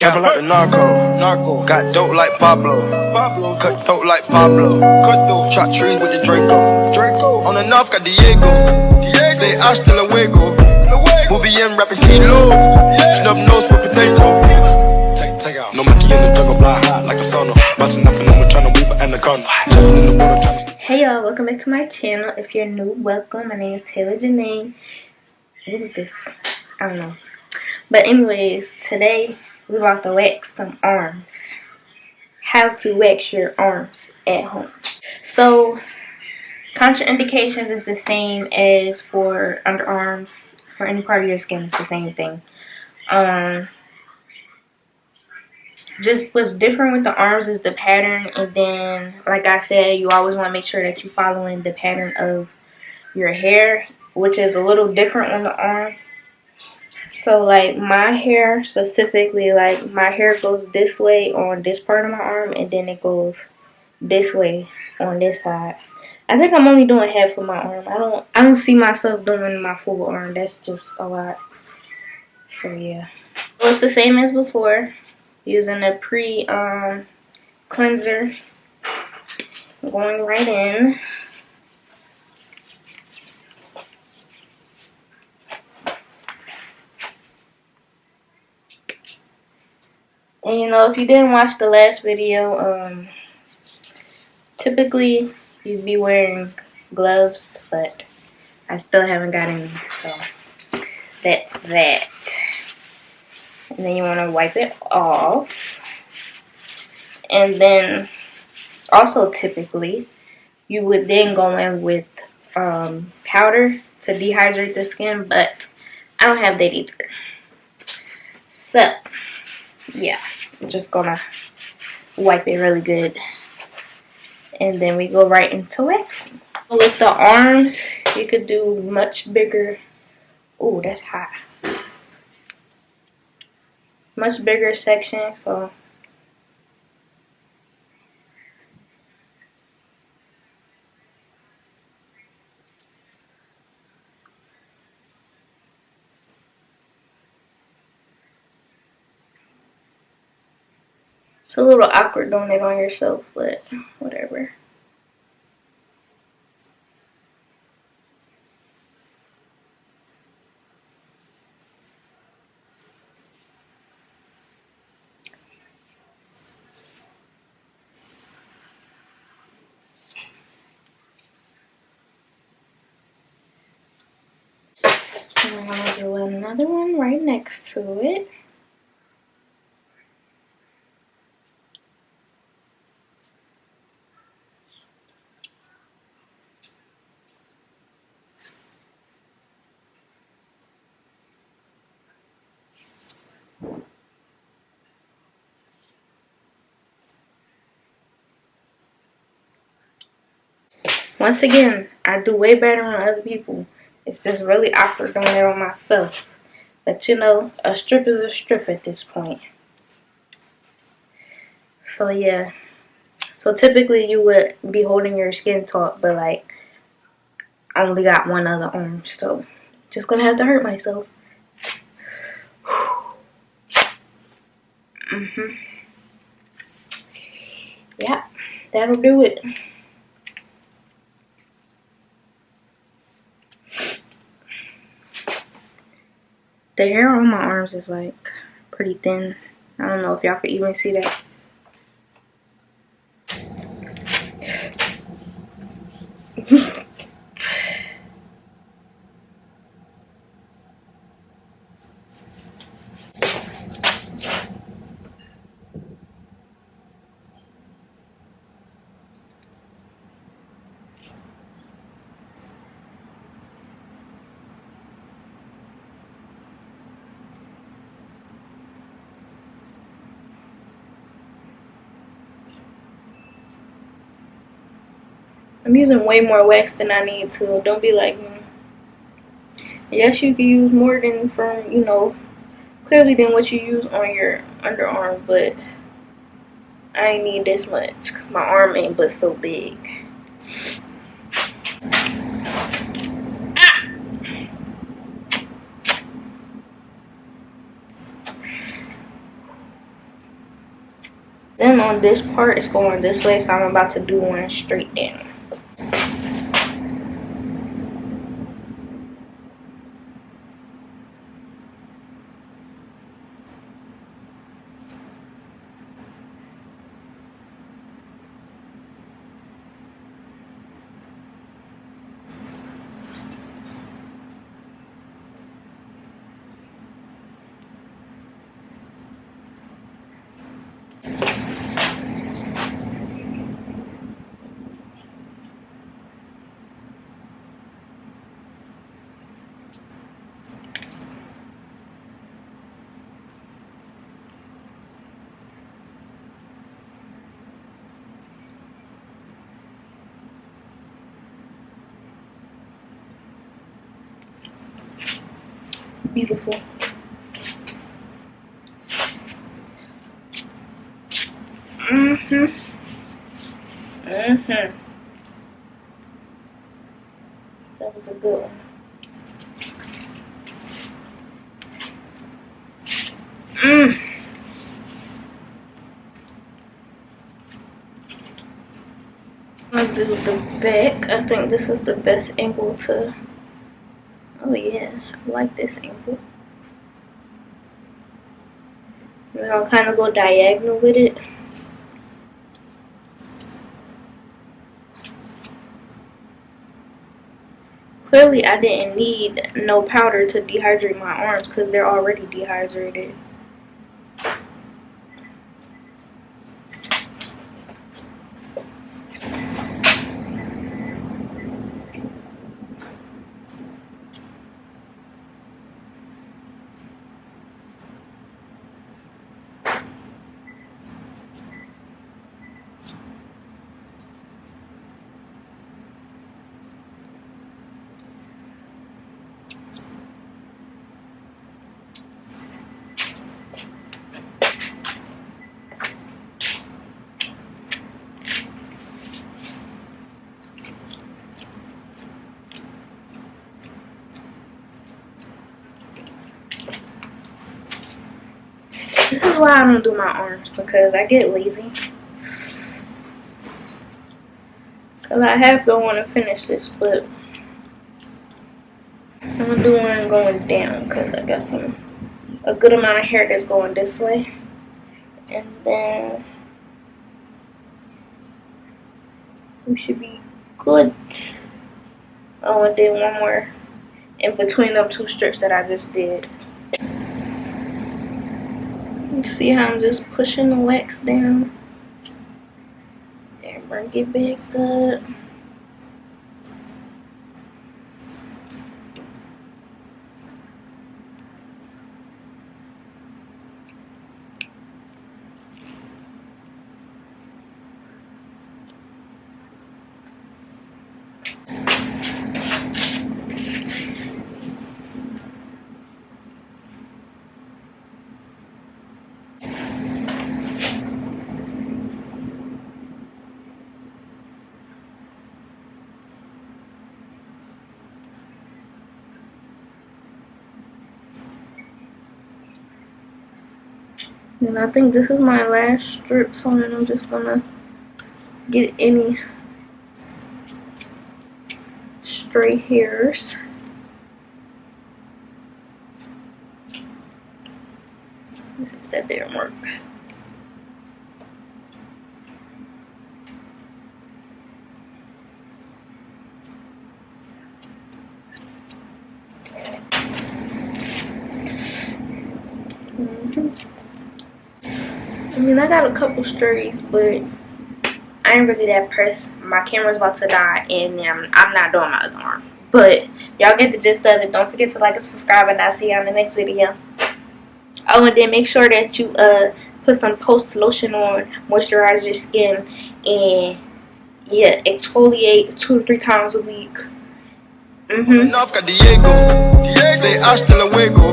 Capping like the narco. Got dope like Pablo. Cut throat like Pablo. Chop trees with the Draco. On the north got Diego. Say hasta luego. We'll be in rapping kilo. Snub nose with potato. Take out. No monkey in the jungle, fly hot like a sono. Busting nothing, no one trying to weave an anaconda. Hey y'all, welcome back to my channel. If you're new, welcome. My name is Janae. What was this? I don't know. But anyways, today we're about to wax some arms. How to wax your arms at home. So, contraindications is the same as for underarms. For any part of your skin, it's the same thing. Just what's different with the arms is the pattern, and then, like I said, you always want to make sure that you're following the pattern of your hair, which is a little different on the arm. So, like, my hair specifically, like, my hair goes this way on this part of my arm, and then it goes this way on this side. I think I'm only doing half of my arm. I don't see myself doing my full arm. That's just a lot. So, yeah. So, it's the same as before. Using a cleanser, going right in. And you know, if you didn't watch the last video, typically you'd be wearing gloves, but I still haven't got any, so that's that. And then you want to wipe it off. And then also typically you would then go in with powder to dehydrate the skin, but I don't have that either. So yeah, I'm just gonna wipe it really good. And then we go right into waxing. With the arms, you could do much bigger. Oh, that's hot. Much bigger section, so it's a little awkward doing it on yourself, but whatever. And I'm gonna do another one right next to it. Once again, I do way better on other people. It's just really awkward doing it on myself. But you know, a strip is a strip at this point. So yeah. So typically you would be holding your skin taut, but like I only got one other arm, so just gonna have to hurt myself. Yeah, that'll do it. The hair on my arms is like pretty thin. I don't know if y'all could even see that. I'm using way more wax than I need to. Don't be like me. Yes, you can use more than from, you know, clearly than what you use on your underarm, but I ain't need this much because my arm ain't but so big. Ah! Then on this part, it's going this way, so I'm about to do one straight down. Beautiful. That was a good one. I'll do the back. I think this is the best angle to. Oh yeah, I like this angle. And I'll kind of go diagonal with it. Clearly, I didn't need no powder to dehydrate my arms because they're already dehydrated. This is why I don't do my arms, because I get lazy. Because I have to want to finish this, but I'm going to do one going down because I got a good amount of hair that's going this way. And then we should be good. Oh, and then one more in between them two strips that I just did. You see how I'm just pushing the wax down and bring it back up. And I think this is my last strip, so then I'm just gonna get any stray hairs. That didn't work. I mean, I got a couple strays, but I ain't really that pressed. My camera's about to die, and I'm not doing my other arm. But y'all get the gist of it. Don't forget to like and subscribe, and I'll see you on the next video. Oh, and then make sure that you put some post lotion on, moisturize your skin, and yeah, exfoliate 2 to 3 times a week. Say hasta luego.